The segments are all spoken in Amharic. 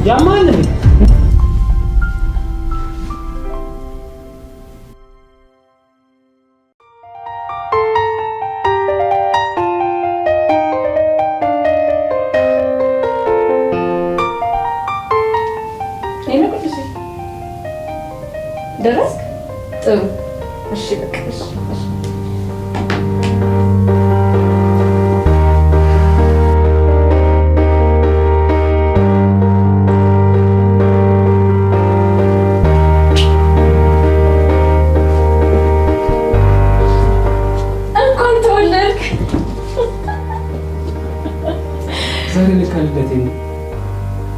ያማን درست؟ طيب أشيلك ዛሬ ልካልደቴ ነው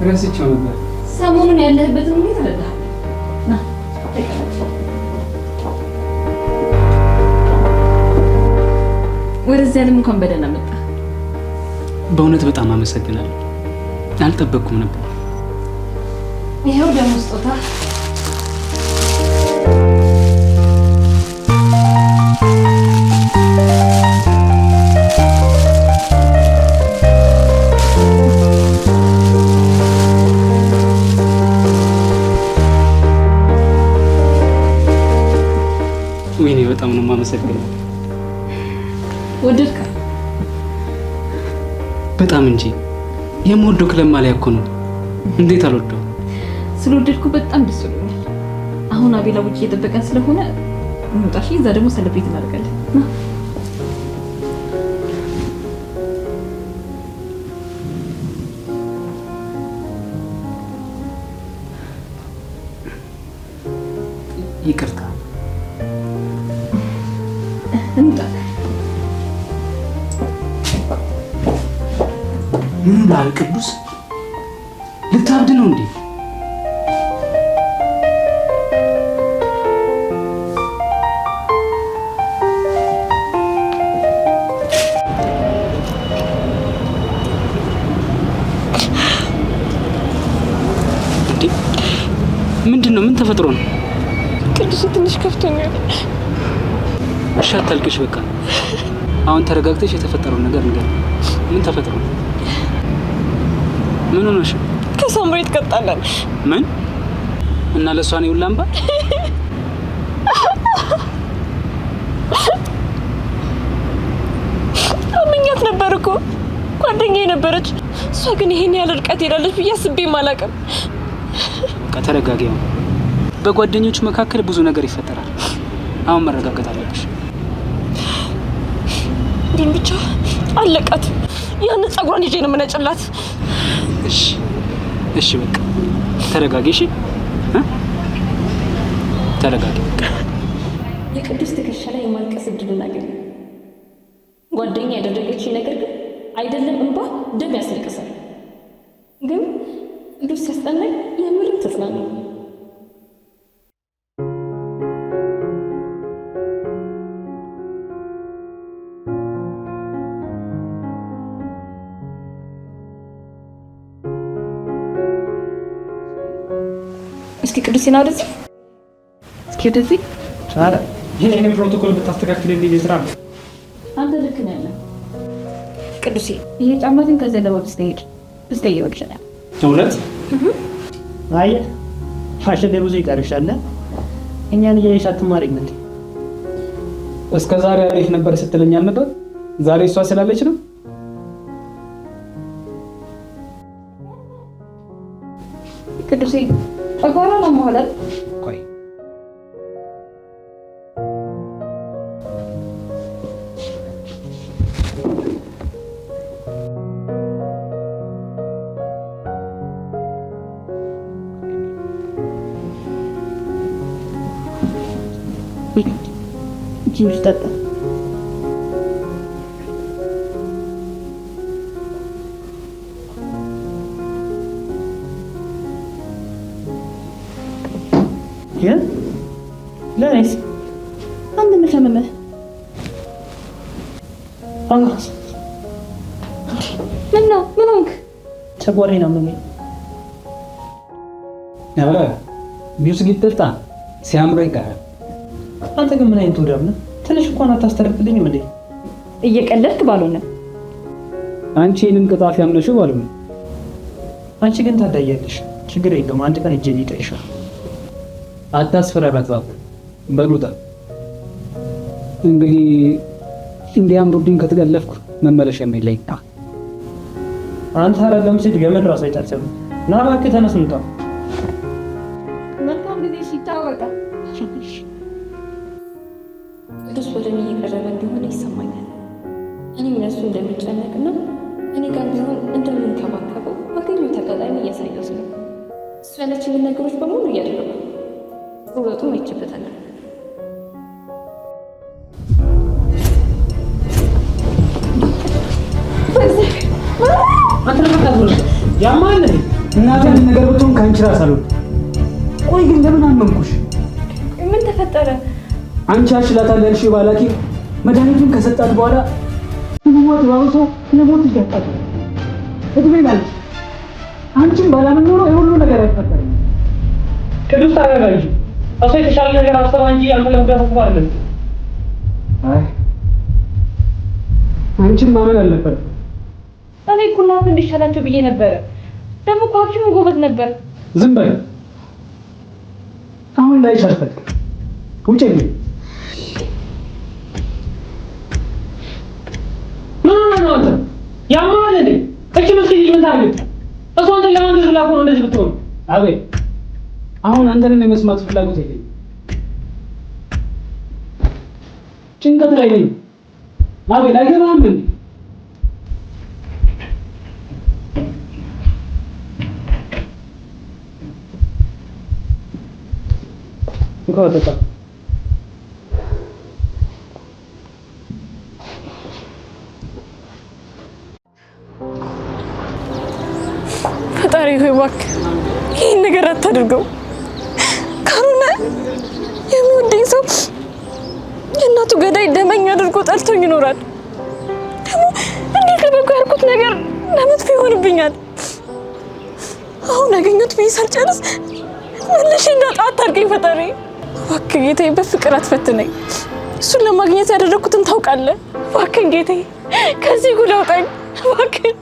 ረስቼው ነበር። ሰሞኑን ያለህበትን ሁኔታ አለህ ና ወደዚህ ዓለም እንኳን በደህና መጣ። በእውነት በጣም አመሰግናለሁ። አልጠበቅኩም ነበር። ይሄው ደግሞ ስጦታ። ወይኔ በጣም ነው የማመሰግነው። ወደድካ? በጣም እንጂ የምወደው ክለብ ማሊያ እኮ ነው። እንዴት አልወደው? ስለወደድኩ በጣም ደስ ብሎኛል። አሁን አቤላ ውጪ እየጠበቀን ስለሆነ እንውጣሽ። እዛ ደግሞ ሰለብሬት እናደርጋለን። ይቅርታ። እንውጣ። ምን ላል ቅዱስ ልታብድ ነው እንዴ? ምንድነው? ምን ተፈጥሮ ነው? ቅዱስ ትንሽ ከፍቶኛል። እሺ አታልቅሽ፣ በቃ አሁን ተረጋግተሽ የተፈጠረው ነገር ንገሪኝ። ምን ተፈጥሮ ነው? ምን ሆነሽ? ከሳምሬ ተቀጣለን። ምን? እና ለሷ ነው ላምባ? አመኛት ነበር እኮ ጓደኛዬ ነበረች። እሷ ግን ይሄን ያህል ርቀት ሄዳለች ብዬ አስቤም አላውቅም። በቃ ተረጋጊ። በጓደኞች መካከል ብዙ ነገር ይፈጠራል። አሁን መረጋጋት አለብሽ። ግን ብቻ አለቃት። ያን ጸጉሯን ይዤ ነው የምነጭላት። እሺ እሺ፣ በቃ ተረጋጊ። እሺ ተረጋጊ። የቅዱስ ትከሻ ላይ የማልቀስ እድሉን አገኘ። ጓደኛ ያደረገችኝ ነገር ግን አይደለም እንባ ደም ያስለቅሳል። ግን ቅዱስ ሲያስጠናኝ የምርም ተጽናናኝ። እስኪ ቅዱስና ወደዚህ፣ እስኪ ወደዚህ። ኧረ ይሄንን ፕሮቶኮል ብታስተካክልልኝ የስራ ነው። አንተ ልክ ነህ ያለው ቅዱሴ። ይሄ ጫማትን ከዚህ ለባብስ ትሄድ እስከ ይወድሻል። እውነት? አየህ ፋሽን ብዙ ይቀርሻል። እኛን እያየሽ አትማሪም እንዴ? እስከ ዛሬ አሪፍ ነበር ስትለኝ አልነበር? ዛሬ እሷ ስላለች ነው። ቅዱሴ ጨጓራ ነው ማለት ቆይ ጁስ ጠጣ። ለኔስ አንተ መተመመ ምን ሆንክ? ጨጓራዬን አመመኝ። ኧረ ቢውስ ጊጥጣ ሲያምረው ይቀራል። አንተ ግን ምን አይነት ወዳም ነህ? ትንሽ እንኳን አታስተረፍልኝም እንዴ? እየቀለድክ ባልሆነ አንቺ እኔን ቅጣፊ አምነሽው ባልሆነ። አንቺ ግን ታዳያለሽ። ችግር የለውም። አንድ ቀን እጄን ይጠይሻል። አታስፈራራት እባክህ። በሉታ እንግዲህ እንዲያምሩብኝ ከተገለፍኩ መመለሻ የለኝ። አንተ አይደለም ሲል ገመድ ራሱ አይታሰብ። ና እባክህ ተነስ እንውጣ። መልካም ጊዜ ሲታወቃ ቅዱስ ወደ እኔ እየቀረበ እንደሆነ ይሰማኛል። እኔም ለእሱ እንደሚጨነቅና እኔ ጋር ቢሆን እንደምንከባከበው ባገኘሁት አጋጣሚ እያሳየሁት ነው። እሱ ያለችኝን ነገሮች በሙሉ እያደረጉ ውበቱም አይችበታለሁ። አንተ ለምን ያማል እናቴን ነገር ብትሆን ከአንቺ ራስ አልሆን። ቆይ ግን ለምን አመንኩሽ? ምን ተፈጠረ? አንቺ አሽላታል ያልሽው ባላኪ መድኃኒቱን ከሰጣት በኋላ ሞት ባውሶ ለሞት ይገጣል። እድሜ ማለት አንቺን ባላምን ኖሮ የሁሉ ነገር አይፈጠርም። ቅዱስ ታረጋግጂ። እሱ የተሻለ ነገር አሰባ እንጂ ያልፈለገው ተስፋ አይደለም። አይ አንቺን ማመን አለበት። እኔ እኮ እናት እንዲሻላቸው ብዬ ነበረ። ደግሞ እኮ ሐኪሙ ጎበዝ ነበር። ዝም በይ። አሁን ላይ ሻልፈት ውጪ ነኝ። አንተ ያማል እንዴ? እቺ መስኪን ምን ታርግ? እሱ አንተ ለማንገር ላቆ ነው እንደዚህ ብትሆን። አቤት አሁን አንተን የመስማት ፍላጎት የለኝም። ጭንቀት ላይ ነኝ። አቤት አይገባም እንዴ? እንኳን ፈጣሪ ሆይ እባክህ ይህን ነገር አታድርገው። ካልሆነ የሚወደኝ ሰው የእናቱ ገዳይ ደመኛ አድርጎ ጠልቶኝ ይኖራል። ደግሞ እንዴት ለበጎ ያልኩት ነገር ለመጥፎ ይሆንብኛል። አሁን ያገኘሁት ብዬ ሳልጨርስ መልሼ እንዳጣ አታድርገኝ ፈጣሪ። እባክህ ጌታዬ በፍቅር አትፈትነኝ። እሱን ለማግኘት ያደረኩትን ታውቃለህ። እባክህ ጌታዬ ከዚህ ጉድ አውጣኝ እባክህ።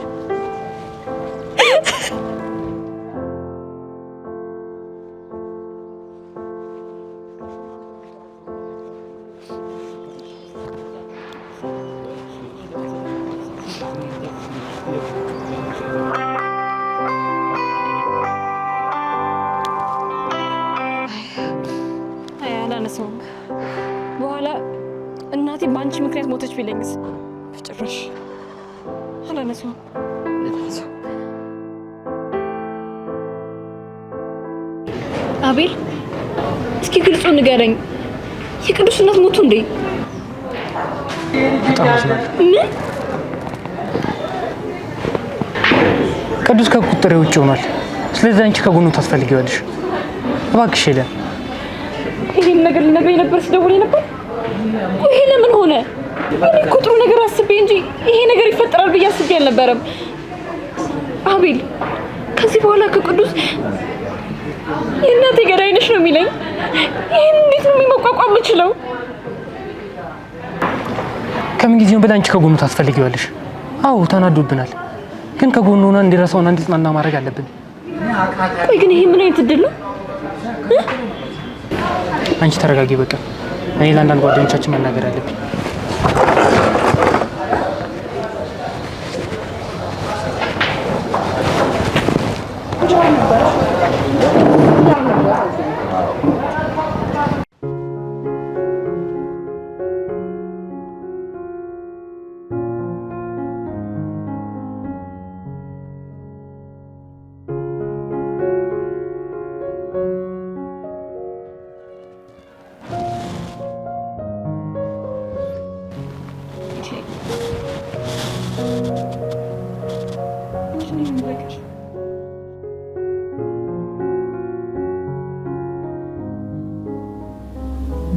አላነሳውም። በኋላ እናቴ በአንቺ ምክንያት ሞተች ቢለኝስ? በጭራሽ አላነሳውም። አቤል እስኪ ግልጹ ንገረኝ፣ የቅዱስ እናት ሞቱ እንዴ? ምን? ቅዱስ ከቁጥጥሬ ውጭ ሆኗል። ስለዚህ አንቺ ከጎኑ ታስፈልጊዋለሽ። እባክሽ ሄለን። ይሄን ነገር ልነግረኝ ነበር ስደውልኝ ነበር። ይሄ ለምን ሆነ? እኔ እኮ ጥሩ ነገር አስቤ እንጂ ይሄ ነገር ይፈጠራል ብዬ አስቤ አልነበረም። አቤል ከዚህ በኋላ ከቅዱስ የእናቴ ገዳይ ነሽ ነው የሚለኝ። ይሄን እንዴት ነው መቋቋም የምችለው? ከምን ጊዜውም በላይ አንቺ ከጎኑ ታስፈልጊዋለሽ። አዎ ተናዶብናል፣ ግን ከጎኑ ሆነን እንዲረሳውና እንዲጽናና ማድረግ አለብን። ቆይ ግን ይሄ ምን አይነት እድል ነው? አንቺ ተረጋጊ በቃ። እኔ ለአንዳንድ ጓደኞቻችን መናገር አለብኝ።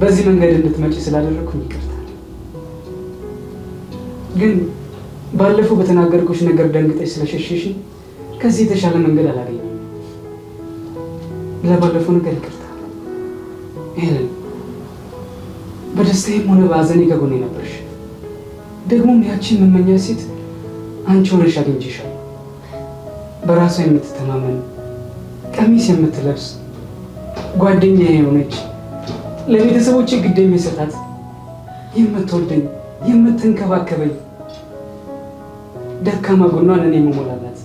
በዚህ መንገድ እንድትመጪ ስላደረኩኝ ይቅርታ። ግን ባለፈው በተናገርኩሽ ነገር ደንግጠሽ ስለሸሸሽ ከዚህ የተሻለ መንገድ አላገኘም። ለባለፈው ነገር ይቅርታ። ሄለን በደስታዬም ሆነ በሀዘኔ ከጎኔ ነበርሽ። ደግሞም ያቺን መመኛ ሴት አንቺ ሆነሽ አግኝቼሻለሁ። በራሷ የምትተማመን ቀሚስ የምትለብስ ጓደኛዬ የሆነች ለቤተሰቦቼ ግድ የሚሰጣት የምትወደኝ የምትንከባከበኝ ደካማ ጎኗን እኔ የምሞላላት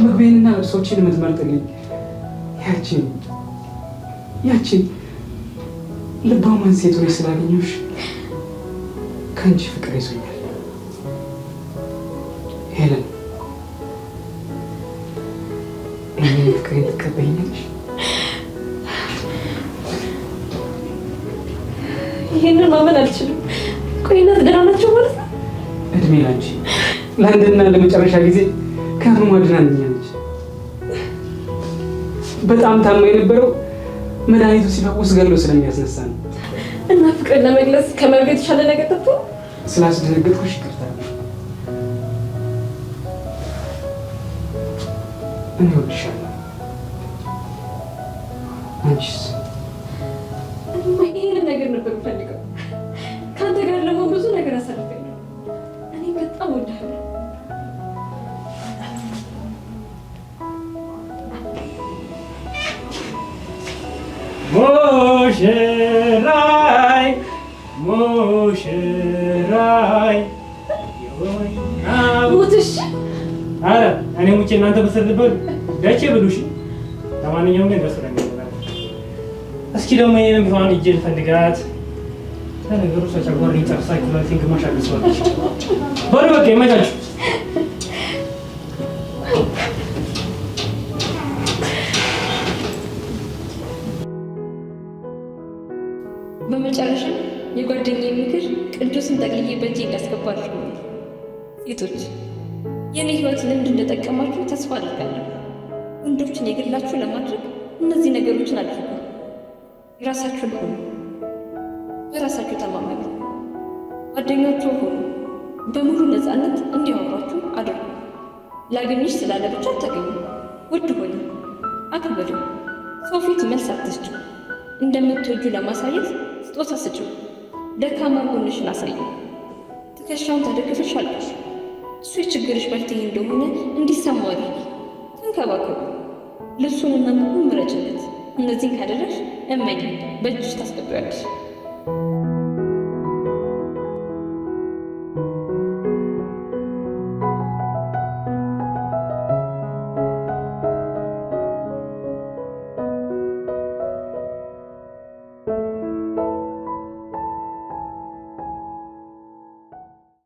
ምግቤንና ልብሶችን የምትመርጥልኝ ያቺን ልባማን ሴት ሆነሽ ስላገኘሁሽ ከአንቺ ፍቅር ይዞኛል ሄለን። ይህንን ፍቅሬን ትቀበይኛለሽ? ይህንን ማመን አልችልም። ቆይ እናት ደህና ናቸው ማለት ነው? እድሜ ላንቺ ለአንድና ለመጨረሻ ጊዜ ከህመሟ ድናኛለች። በጣም ታማ የነበረው መድኃኒቱ ሲፈውስ ገሎ ስለሚያስነሳ ነው። እና ፍቅርን ለመግለጽ ከመርገጥ የተሻለ ነገር ጠፍቶ ስላስደነገጥኩሽ ይቅርታ። እኔ እወድሻለሁ። አንቺስ? ይሄንን ነገር ነበር የምፈልገው። ከአንተ ጋር ደግሞ ብዙ ነገር አሳልፌያለሁ። እኔ በጣም እወድሃለሁ። ሙሽራይ ሙሽራይ ሞትሽ። አረ እኔ ሙቼ እናንተ በሰርልበሉ ደቼ ብሉሽ። ለማንኛውም ግን ደስ ይላል። እስኪ ደግሞ ይሄንን ቢሆን እጄን ፈልጋት። ለነገሩ ሰጫጓሪ ጨርሳ ኩላሊቲን ግማሽ አግኝቷለች። በሉ በቃ ይመቻችሁ። በመጨረሻ የጓደኛዬ ምክር ቅዱስን ጠቅልዬ በእጄ እንዳስገባችሁ ነው። ሴቶች የኔ ህይወት ልምድ እንደጠቀማችሁ ተስፋ አድርጋለሁ። ወንዶችን የግላችሁ ለማድረግ እነዚህ ነገሮችን አድርጉ። የራሳችሁን ሆኑ፣ በራሳችሁ ተማመኑ፣ ጓደኛችሁ ሆኑ፣ በሙሉ ነፃነት እንዲያወሯችሁ አድርጉ። ላገኝሽ ስላለ ብቻ አታገኙ። ውድ ሆኑ፣ አክብሩ። ሰው ፊት መልስ አትስጡ። እንደምትወጁ ለማሳየት ስጦታ ስጪው። ደካማ ጎንሽን አሳዩ። ትከሻውን ተደግፈሽ አልቅሽ። እሱ የችግርሽ መፍትሄ እንደሆነ እንዲሰማው አድርጊ። ተንከባከቡ። ልብሱንና ምግቡን ምረጭለት። እነዚህን ካደረግሽ እመኚ በእጅሽ ታስገቢዋለሽ።